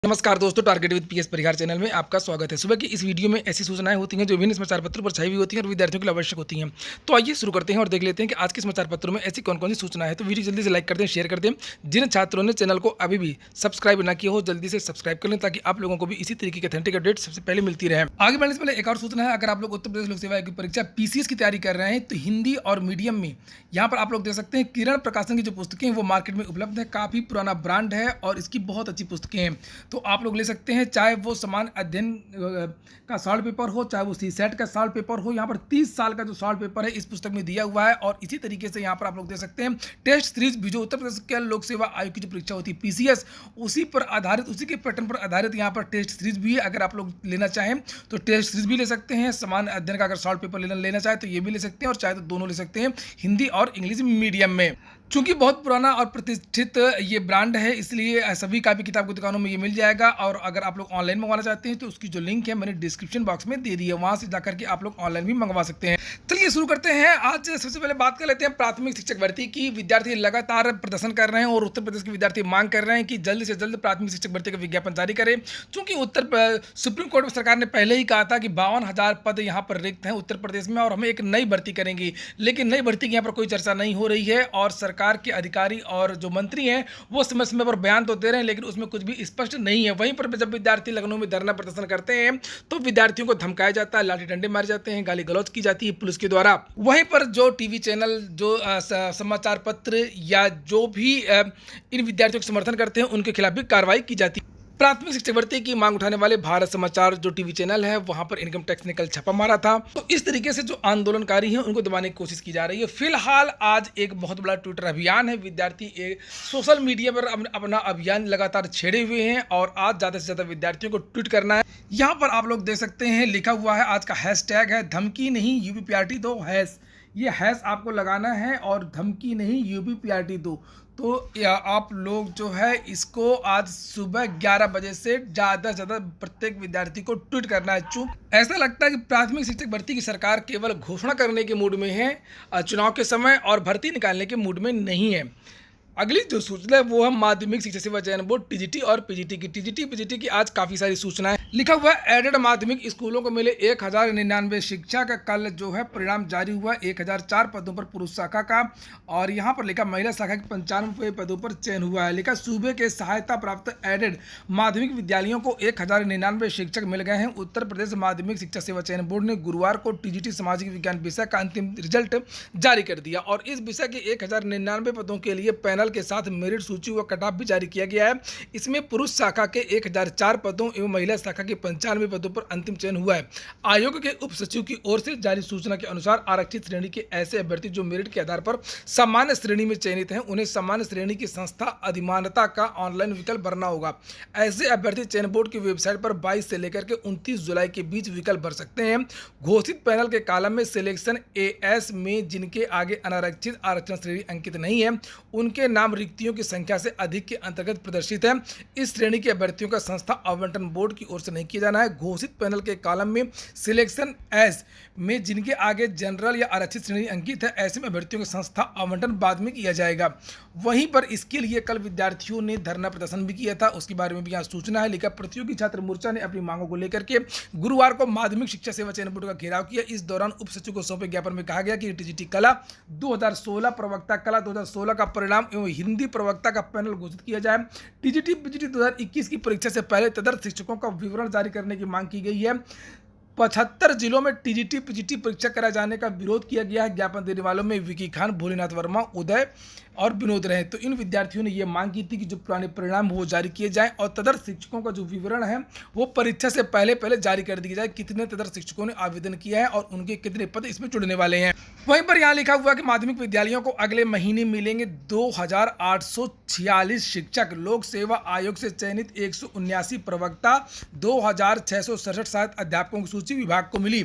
नमस्कार दोस्तों, target with PS Parihar channel में आपका स्वागत है। सुबह की इस वीडियो में ऐसी सूचनाएं होती हैं जो विभिन्न समाचार पत्रों पर छाई हुई होती हैं और विद्यार्थियों के लिए आवश्यक होती हैं। तो आइए शुरू करते हैं और देख लेते हैं कि आज के समाचार पत्रों में ऐसी कौन-कौन सी सूचनाएं हैं। तो वीडियो जल्दी से लाइक कर दें, शेयर कर दें। जिन छात्रों ने चैनल को अभी भी सब्सक्राइब ना किया हो जल्दी से सब्सक्राइब कर लें ताकि आप लोगों को भी इसी तरीके की ऑथेंटिक अपडेट सबसे पहले मिलती रहे। आगे बढ़ने से पहले एक और सूचना है, अगर आप लोग उत्तर प्रदेश लोक सेवा आयोग की परीक्षा पीसीएस की तैयारी कर रहे हैं तो हिंदी और मीडियम में यहाँ पर आप लोग देख सकते हैं किरण प्रकाशन की जो पुस्तकें हैं वो मार्केट में उपलब्ध है। काफ़ी पुराना ब्रांड है और इसकी बहुत अच्छी पुस्तकें हैं, तो आप लोग ले सकते हैं। चाहे वो समान अध्ययन का सॉल्व पेपर हो, चाहे वो सीसेट का सॉल्व पेपर हो, यहाँ पर 30 साल का जो सॉल्व पेपर है इस पुस्तक में दिया हुआ है। और इसी तरीके से यहाँ पर आप लोग देख सकते हैं टेस्ट सीरीज भी जो उत्तर प्रदेश के लोक सेवा आयोग की जो परीक्षा होती है पीसीएस, उसी पर आधारित, उसी के पैटर्न पर आधारित यहाँ पर टेस्ट सीरीज भी है। अगर आप लोग लेना चाहें तो टेस्ट सीरीज भी ले सकते हैं। समान अध्ययन का अगर सॉल्व पेपर लेना चाहे तो ये भी ले सकते हैं, और चाहे तो दोनों ले सकते हैं, हिंदी और इंग्लिश मीडियम में। चूंकि बहुत पुराना और प्रतिष्ठित ये ब्रांड है इसलिए सभी कापी किताब की दुकानों में ये मिल जाएगा। और अगर आप लोग ऑनलाइन मंगवाना चाहते हैं तो उसकी जो लिंक है मैंने डिस्क्रिप्शन बॉक्स में दे दी है, वहां से जाकर के आप लोग ऑनलाइन भी मंगवा सकते हैं। चलिए शुरू करते हैं। आज सबसे पहले बात कर लेते हैं प्राथमिक शिक्षक भर्ती की। विद्यार्थी लगातार प्रदर्शन कर रहे हैं और उत्तर प्रदेश के विद्यार्थी मांग कर रहे हैं कि जल्द से जल्द प्राथमिक शिक्षक भर्ती का विज्ञापन जारी करें। चूंकि सुप्रीम कोर्ट में सरकार ने पहले ही कहा था कि 52,000 पद यहाँ पर रिक्त हैं उत्तर प्रदेश में और हमें एक नई भर्ती करेंगे, लेकिन नई भर्ती की यहाँ पर कोई चर्चा नहीं हो रही है। और सरकार के अधिकारी और जो मंत्री हैं वो समय समय पर बयान तो दे रहे हैं लेकिन उसमें कुछ भी स्पष्ट नहीं है। वहीं पर जब विद्यार्थी लखनऊ में धरना प्रदर्शन करते हैं तो विद्यार्थियों को धमकाया जाता है, लाठी डंडे मारे जाते हैं, गाली गलौज की जाती है पुलिस के द्वारा। वहीं पर जो टीवी चैनल, जो समाचार पत्र या जो भी इन विद्यार्थियों का समर्थन करते हैं उनके खिलाफ भी कार्रवाई की जाती है। प्राथमिक शिक्षक भर्ती की मांग उठाने वाले भारत समाचार जो टीवी चैनल है वहां पर इनकम टैक्स ने कल छापा मारा था। तो इस तरीके से जो आंदोलनकारी हैं उनको दबाने की कोशिश की जा रही है। फिलहाल आज एक बहुत बड़ा ट्विटर अभियान है, विद्यार्थी सोशल मीडिया पर अपना अभियान लगातार छेड़े हुए हैं और आज ज़्यादा से ज़्यादा विद्यार्थियों को ट्वीट करना है। यहाँ पर आप लोग देख सकते हैं लिखा हुआ है, आज का हैशटैग है धमकी नहीं यूपीपीआरटी दो हैश। ये हैश आपको लगाना है और धमकी नहीं यूपीपीआरटी दो। तो आप लोग जो है इसको आज सुबह 11 बजे से ज़्यादा से ज़्यादा प्रत्येक विद्यार्थी को ट्वीट करना है। चूँ ऐसा लगता है कि प्राथमिक शिक्षक भर्ती की सरकार केवल घोषणा करने के मूड में है, चुनाव के समय, और भर्ती निकालने के मूड में नहीं है। अगली जो सूचना है वो है माध्यमिक शिक्षा सेवा चयन बोर्ड टीजीटी और पीजीटी की। टीजीटी पीजीटी की आज काफ़ी सारी सूचनाएं लिखा हुआ है। एडेड माध्यमिक स्कूलों को मिले 1099 शिक्षा का कल जो है परिणाम जारी हुआ। 1004 पदों पर पुरुष शाखा का और यहाँ पर लिखा महिला शाखा के 95 पदों पर चयन हुआ है। लिखा सूबे के सहायता प्राप्त एडेड माध्यमिक विद्यालयों को 1099 शिक्षक मिल गए हैं। उत्तर प्रदेश माध्यमिक शिक्षा सेवा चयन बोर्ड ने गुरुवार को टीजीटी सामाजिक विज्ञान विषय का अंतिम रिजल्ट जारी कर दिया और इस विषय के 1099 पदों के लिए पैनल के साथ मेरिट सूची व कट ऑफ भी जारी किया गया है। इसमें पुरुष शाखा के 1004 पदों एवं महिला शाखा के 95 पदों पर अंतिम चयन हुआ है। आयोग के उप सचिव की ओर से जारी सूचना के अनुसार आरक्षित श्रेणी के ऐसे अभ्यर्थी जो मेरिट के आधार पर सामान्य श्रेणी में चयनित हैं उन्हें सामान्य श्रेणी की संस्था अधिमानता का ऑनलाइन विकल्प भरना होगा। ऐसे अभ्यर्थी चयन बोर्ड की वेबसाइट पर 22 से लेकर के 29 जुलाई के बीच विकल्प भर सकते हैं। घोषित पैनल के कॉलम में सिलेक्शन एएस में जिनके आगे अनारक्षित आरक्षण श्रेणी अंकित नहीं है उनके नाम रिक्तियों की संख्या से अधिक के अंतर्गत प्रदर्शित है। इस श्रेणी के अभ्यर्थियों का संस्था आवंटन बोर्ड की ओर से नहीं किया जाना है। घोषित पैनल के कॉलम में सिलेक्शन एस में जिनके आगे जनरल या आरक्षित श्रेणी अंकित है ऐसे में अभ्यर्थियों का संस्था आवंटन बाद में किया जाएगा। वहीं पर इसके लिए कल विद्यार्थियों ने धरना प्रदर्शन भी किया था, उसके बारे में भी यहाँ सूचना है। लिखा प्रतियोगी छात्र मोर्चा ने अपनी मांगों को लेकर के गुरुवार को माध्यमिक शिक्षा सेवा चयन बोर्ड का घेराव किया। इस दौरान उप सचिव को सौंपे ज्ञापन में कहा गया कि टीजीटी कला 2016 प्रवक्ता कला 2016 का परिणाम एवं हिंदी प्रवक्ता का पैनल घोषित किया जाए। टीजीटी पीजीटी 2021 की परीक्षा से पहले तदर्थ शिक्षकों का विवरण जारी करने की मांग की गई है। 75 जिलों में टीजीटी पीजीटी परीक्षा कराए जाने का विरोध किया गया है। ज्ञापन देने वालों में विकी खान, भोलेनाथ वर्मा, उदय और विनोद रहे। तो इन विद्यार्थियों ने यह मांग की थी कि जो पुराने परिणाम वो जारी किए जाएं और तदर्थ शिक्षकों का जो विवरण है वो परीक्षा से पहले जारी कर दिया जाए। कितने तदर्थ शिक्षकों ने आवेदन किया है और उनके कितने पद इसमें जुड़ने वाले हैं। वहीं पर यहाँ लिखा हुआ कि माध्यमिक विद्यालयों को अगले महीने मिलेंगे 2846 शिक्षक। लोक सेवा आयोग से चयनित 179 प्रवक्ता, 2667 सहायक अध्यापकों की सूची विभाग को मिली।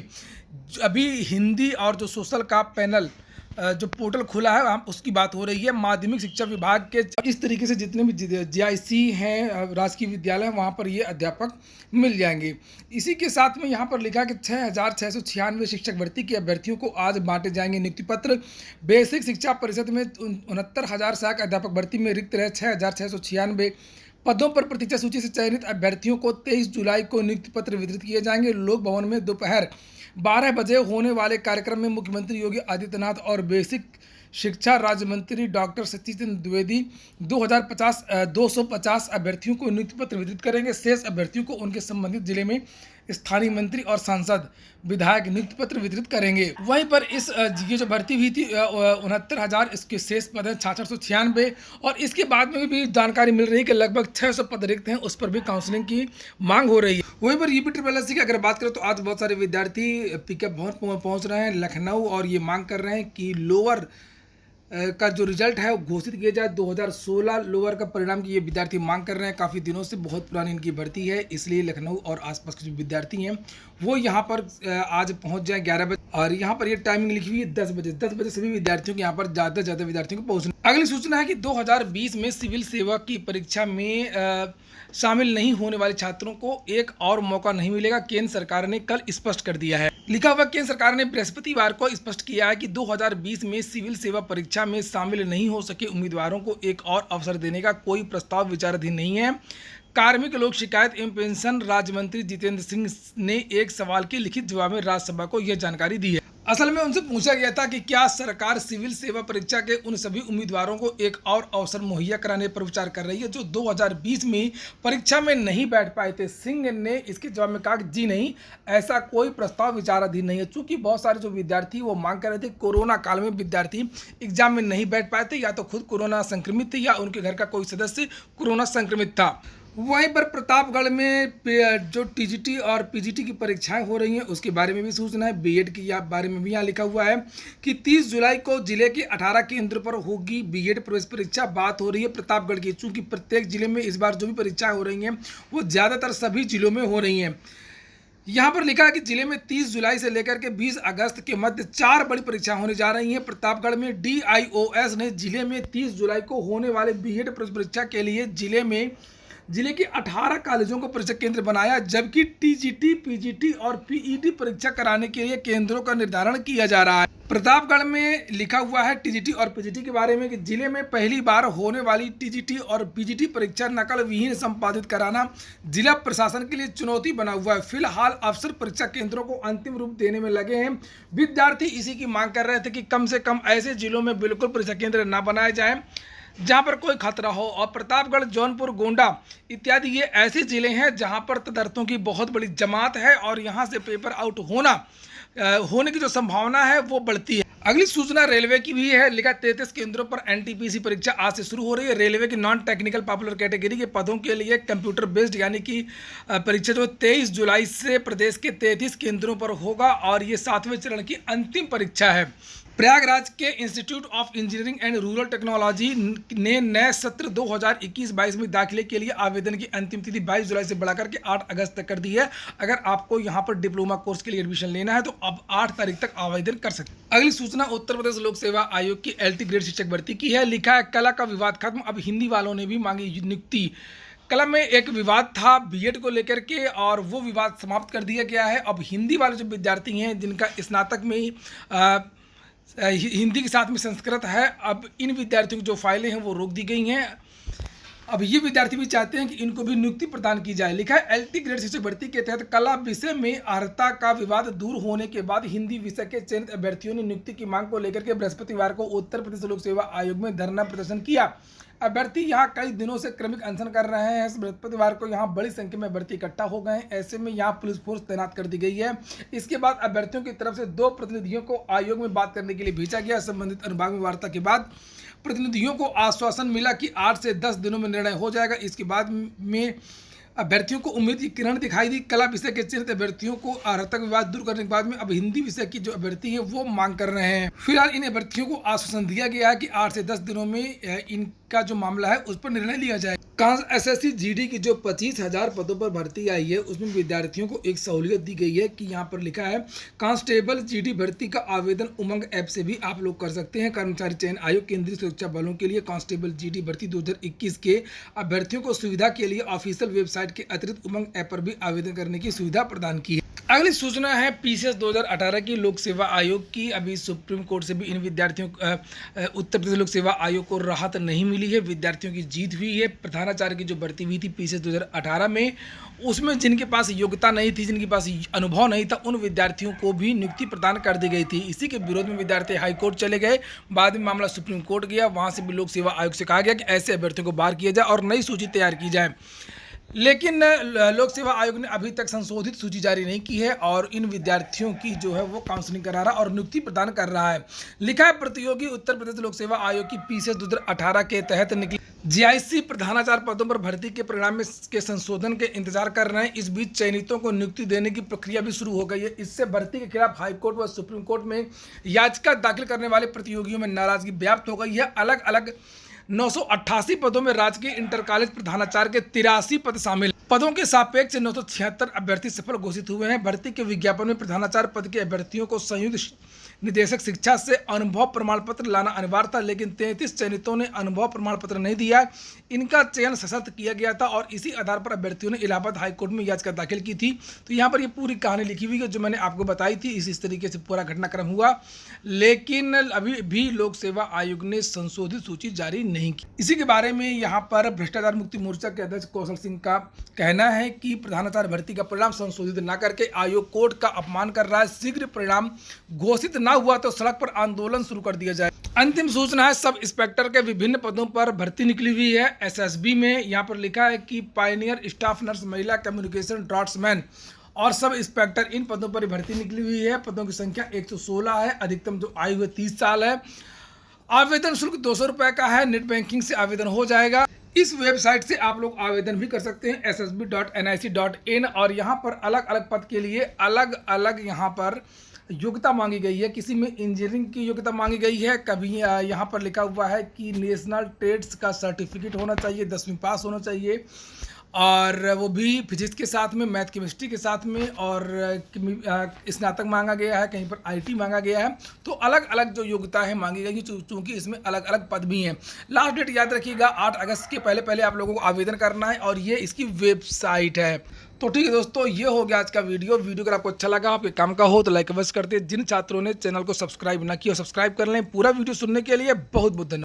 अभी हिंदी और जो सोशल का पैनल जो पोर्टल खुला है वहाँ उसकी बात हो रही है। माध्यमिक शिक्षा विभाग के इस तरीके से जितने भी जीआईसी हैं, राजकीय विद्यालय हैं, वहाँ पर ये अध्यापक मिल जाएंगे। इसी के साथ में यहाँ पर लिखा कि 6696 शिक्षक भर्ती के अभ्यर्थियों को आज बांटे जाएंगे नियुक्ति पत्र। बेसिक शिक्षा परिषद में 69,000 सहायक अध्यापक भर्ती में रिक्त रहे 6696 पदों पर प्रतीक्षा सूची से चयनित अभ्यर्थियों को 23 जुलाई को नियुक्ति पत्र वितरित किए जाएंगे। लोक भवन में दोपहर 12 बजे होने वाले कार्यक्रम में मुख्यमंत्री योगी आदित्यनाथ और बेसिक शिक्षा राज्य मंत्री डॉक्टर सतीश द्विवेदी 250 अभ्यर्थियों को नियुक्ति पत्र वितरित करेंगे। शेष अभ्यर्थियों को उनके संबंधित जिले में स्थानीय मंत्री और सांसद विधायक नियुक्ति पत्र वितरित करेंगे। वहीं पर ये जो भर्ती हुई थी 69,000, इसके शेष पद हैं 6696 और इसके बाद में भी जानकारी मिल रही है कि लगभग 600 पद रिक्त हैं, उस पर भी काउंसलिंग की मांग हो रही है। वहीं पर UP की अगर बात करें तो आज बहुत सारे विद्यार्थी पिकअप भवन पहुंच रहे हैं लखनऊ और ये मांग कर रहे हैं कि लोअर का जो रिजल्ट है वो घोषित किया जाए। 2016 लोअर का परिणाम की ये विद्यार्थी मांग कर रहे हैं। काफ़ी दिनों से बहुत पुरानी इनकी भर्ती है, इसलिए लखनऊ और आसपास के जो विद्यार्थी हैं वो यहाँ पर आज पहुँच जाए 11 बजे और यहाँ पर ये टाइमिंग लिखी हुई है 10 बजे। 10 बजे सभी विद्यार्थियों को यहाँ पर ज़्यादा से ज़्यादा विद्यार्थियों को पहुँचना। अगली सूचना है कि 2020 में सिविल सेवा की परीक्षा में शामिल नहीं होने वाले छात्रों को एक और मौका नहीं मिलेगा। केंद्र सरकार ने कल स्पष्ट कर दिया है। लिखा हुआ केंद्र सरकार ने बृहस्पतिवार को स्पष्ट किया है कि 2020 में सिविल सेवा परीक्षा में शामिल नहीं हो सके उम्मीदवारों को एक और अवसर देने का कोई प्रस्ताव विचाराधीन नहीं है। कार्मिक लोक शिकायत एवं पेंशन राज्य मंत्री जितेंद्र सिंह ने एक सवाल के लिखित जवाब में राज्यसभा को यह जानकारी दी है। असल में उनसे पूछा गया था कि क्या सरकार सिविल सेवा परीक्षा के उन सभी उम्मीदवारों को एक और अवसर मुहैया कराने पर विचार कर रही है जो 2020 में परीक्षा में नहीं बैठ पाए थे। सिंह ने इसके जवाब में कहा कि जी नहीं, ऐसा कोई प्रस्ताव विचाराधीन नहीं है। चूंकि बहुत सारे जो विद्यार्थी वो मांग कर रहे थे, कोरोना काल में विद्यार्थी एग्जाम में नहीं बैठ पाए थे, या तो खुद कोरोना संक्रमित थे या उनके घर का कोई सदस्य कोरोना संक्रमित था। वहीं पर प्रतापगढ़ में जो TGT और PGT की परीक्षाएं हो रही हैं उसके बारे में भी सूचना है। B.Ed की बारे में भी यहाँ लिखा हुआ है कि 30 जुलाई को जिले के 18 केंद्र पर होगी B.Ed प्रवेश परीक्षा। बात हो रही है प्रतापगढ़ की, चूंकि प्रत्येक जिले में इस बार जो भी परीक्षाएं हो रही हैं वो ज़्यादातर सभी जिलों में हो रही हैं। यहाँ पर लिखा है कि जिले में 30 जुलाई से लेकर के 20 अगस्त के मध्य 4 बड़ी परीक्षाएं होने जा रही हैं। प्रतापगढ़ में DIOS ने जिले में 30 जुलाई को होने वाले B.Ed प्रवेश परीक्षा के लिए जिले के 18 कॉलेजों को परीक्षा केंद्र बनाया, जबकि TGT, PGT और PET परीक्षा कराने के लिए केंद्रों का निर्धारण किया जा रहा है। प्रतापगढ़ में लिखा हुआ है TGT और PGT के बारे में कि जिले में पहली बार होने वाली TGT और PGT परीक्षा नकल विहीन संपादित कराना जिला प्रशासन के लिए चुनौती बना हुआ है। फिलहाल अफसर परीक्षा केंद्रों को अंतिम रूप देने में लगे हैं। विद्यार्थी इसी की मांग कर रहे थे कि कम से कम ऐसे जिलों में बिल्कुल परीक्षा केंद्र न बनाए जाए जहां पर कोई खतरा हो। और प्रतापगढ़, जौनपुर, गोंडा इत्यादि ये ऐसे जिले हैं जहां पर तदर्थों की बहुत बड़ी जमात है और यहां से पेपर आउट होने की जो संभावना है वो बढ़ती है। अगली सूचना रेलवे की भी है। लिखा 33 केंद्रों पर NTPC परीक्षा आज से शुरू हो रही है। रेलवे की नॉन टेक्निकल पॉपुलर कैटेगरी के पदों के लिए कंप्यूटर बेस्ड यानी कि परीक्षा जो 23 जुलाई से प्रदेश के 33 केंद्रों पर होगा और ये 7वें चरण की अंतिम परीक्षा है। प्रयागराज के institute of engineering and rural technology ने नए सत्र 2021-22 में दाखिले के लिए आवेदन की अंतिम तिथि 22 जुलाई से बढ़ाकर के 8 अगस्त तक कर दी है। अगर आपको यहां पर डिप्लोमा कोर्स के लिए एडमिशन लेना है तो अब 8 तारीख तक आवेदन कर सकते हैं। अगली सूचना उत्तर प्रदेश लोक सेवा आयोग की LT ग्रेड शिक्षक भर्ती की है। लिखा है कला का विवाद खत्म, अब हिंदी वालों ने भी मांगी नियुक्ति। कला में एक विवाद था B.Ed को लेकर के और वो विवाद समाप्त कर दिया गया है। अब हिंदी वाले जो विद्यार्थी हैं जिनका स्नातक में हिंदी के साथ में संस्कृत है, अब इन विद्यार्थियों की जो फाइलें हैं वो रोक दी गई हैं। अब ये विद्यार्थी भी चाहते हैं कि इनको भी नियुक्ति प्रदान की जाए। लिखा है LT ग्रेड शिक्षक भर्ती के तहत कला विषय में अर्हता का विवाद दूर होने के बाद हिंदी विषय के चयनित अभ्यर्थियों ने नियुक्ति की मांग को लेकर के बृहस्पतिवार को उत्तर प्रदेश लोक सेवा आयोग में धरना प्रदर्शन किया। अभ्यर्थी यहाँ कई दिनों से क्रमिक अनशन कर रहे हैं। बृहस्पतिवार को यहाँ बड़ी संख्या में अभ्यर्थी इकट्ठा हो गए हैं। ऐसे में यहाँ पुलिस फोर्स तैनात कर दी गई है। इसके बाद अभ्यर्थियों की तरफ से 2 प्रतिनिधियों को आयोग में बात करने के लिए भेजा गया। संबंधित अनुभाग में वार्ता के बाद प्रतिनिधियों को आश्वासन मिला कि 8 से 10 दिनों में निर्णय हो जाएगा। इसके बाद में अभ्यर्थियों को उम्मीद की किरण दिखाई दी। कला विषय के चयनित अभ्यर्थियों को अर्हता विवाद दूर करने के बाद में अब हिंदी विषय की जो अभ्यर्थी है वो मांग कर रहे हैं। फिलहाल इन अभ्यर्थियों को आश्वासन दिया गया है कि 8 से 10 दिनों में इनका जो मामला है उस पर निर्णय लिया जाए। SSC GD की जो 25,000 पदों पर भर्ती आई है उसमें विद्यार्थियों को एक सहूलियत दी गई है कि यहाँ पर लिखा है कांस्टेबल GD भर्ती का आवेदन उमंग ऐप से भी आप लोग कर सकते हैं। कर्मचारी चयन आयोग केंद्रीय सुरक्षा बलों के लिए कांस्टेबल GD भर्ती 2021 के अभ्यर्थियों को सुविधा के लिए ऑफिशियल वेबसाइट के अतिरिक्त उमंग ऐप पर भी आवेदन करने की सुविधा प्रदान की है। अगली सूचना है PCS 2018 की लोक सेवा आयोग की। अभी सुप्रीम कोर्ट से भी इन विद्यार्थियों उत्तर प्रदेश लोक सेवा आयोग को राहत नहीं मिली है, विद्यार्थियों की जीत हुई है। प्रधानाचार्य की जो भर्ती हुई थी पीसीएस 2018 में, उसमें जिनके पास योग्यता नहीं थी, जिनके पास अनुभव नहीं था, उन विद्यार्थियों को भी नियुक्ति प्रदान कर दी गई थी। इसी के विरोध में विद्यार्थी हाई कोर्ट चले गए। बाद में मामला सुप्रीम कोर्ट गया, वहाँ से भी लोक सेवा आयोग से कहा गया कि ऐसे अभ्यर्थियों को बाहर किया जाए और नई सूची तैयार की जाए। लेकिन लोक सेवा आयोग ने अभी तक संशोधित सूची जारी नहीं की है और इन विद्यार्थियों की जो है वो काउंसलिंग करा रहा और नियुक्ति प्रदान कर रहा है। लिखा है, प्रतियोगी उत्तर प्रदेश लोक सेवा आयोग की पीसीएस 2018 के तहत निकली जीआईसी प्रधानाचार्य पदों पर भर्ती के परिणाम के संशोधन के इंतजार कर रहे हैं। इस बीच चयनितों को नियुक्ति देने की प्रक्रिया भी शुरू हो गई है। इससे भर्ती के खिलाफ हाईकोर्ट व सुप्रीम कोर्ट में याचिका दाखिल करने वाले प्रतियोगियों में नाराजगी व्याप्त हो गई है। अलग अलग 988 पदों में राजकीय इंटर कॉलेज प्रधानाचार्य के 83 पद शामिल। पदों के सापेक्ष 976 अभ्यर्थी सफल घोषित हुए हैं। भर्ती के विज्ञापन में प्रधानाचार्य पद के अभ्यर्थियों को संयुक्त निदेशक शिक्षा से अनुभव प्रमाण पत्र लाना अनिवार्य था, लेकिन 33 चयनितों ने अनुभव प्रमाण पत्र नहीं दिया। इनका चयन सशर्त किया गया था और इसी आधार पर अभ्यर्थियों ने इलाहाबाद हाईकोर्ट में याचिका दाखिल की थी। तो यहाँ पर ये पूरी कहानी लिखी हुई है जो मैंने आपको बताई थी। इस तरीके से पूरा घटनाक्रम हुआ, लेकिन अभी भी लोक सेवा आयोग ने संशोधित सूची जारी नहीं की। इसी के बारे में यहाँ पर भ्रष्टाचार मुक्ति मोर्चा के अध्यक्ष कौशल सिंह का कहना है कि प्रधानाचार्य भर्ती का परिणाम संशोधित न करके आयोग कोर्ट का अपमान कर रहा है। शीघ्र परिणाम घोषित न हुआ तो सड़क पर आंदोलन शुरू कर दिया जाए। अंतिम सूचना है, सब इंस्पेक्टर के विभिन्न पदों पर भर्ती निकली हुई है। एसएसबी में यहाँ पर लिखा है कि पायनियर स्टाफ नर्स, महिला कम्युनिकेशन ड्राफ्ट्समैन और सब इंस्पेक्टर, इन पदों पर भर्ती निकली हुई है। पदों की संख्या 116 है। अधिकतम जो आयु है 30 साल है। आवेदन शुल्क 200 रुपये का है। नेट बैंकिंग से आवेदन हो जाएगा। इस वेबसाइट से आप लोग आवेदन भी कर सकते हैं, ssb.nic.in। और यहाँ पर अलग अलग पद के लिए अलग अलग यहाँ पर योग्यता मांगी गई है। किसी में इंजीनियरिंग की योग्यता मांगी गई है, कभी यहाँ पर लिखा हुआ है कि नेशनल ट्रेड्स का सर्टिफिकेट होना चाहिए, 10वीं पास होना चाहिए, और वो भी फिजिक्स के साथ में, मैथ केमिस्ट्री के साथ में, और स्नातक मांगा गया है, कहीं पर आईटी मांगा गया है। तो अलग अलग जो योग्यता है मांगी गई है, चूँकि इसमें अलग अलग पद भी हैं। लास्ट डेट याद रखिएगा, 8 अगस्त के पहले आप लोगों को आवेदन करना है और ये इसकी वेबसाइट है। तो ठीक है दोस्तों, ये हो गया आज का वीडियो। अगर आपको अच्छा लगा, आपके काम का हो तो लाइक अवश्य करते। जिन छात्रों ने चैनल को सब्सक्राइब ना किया, सब्सक्राइब कर लें। पूरा वीडियो सुनने के लिए बहुत बहुत धन्यवाद।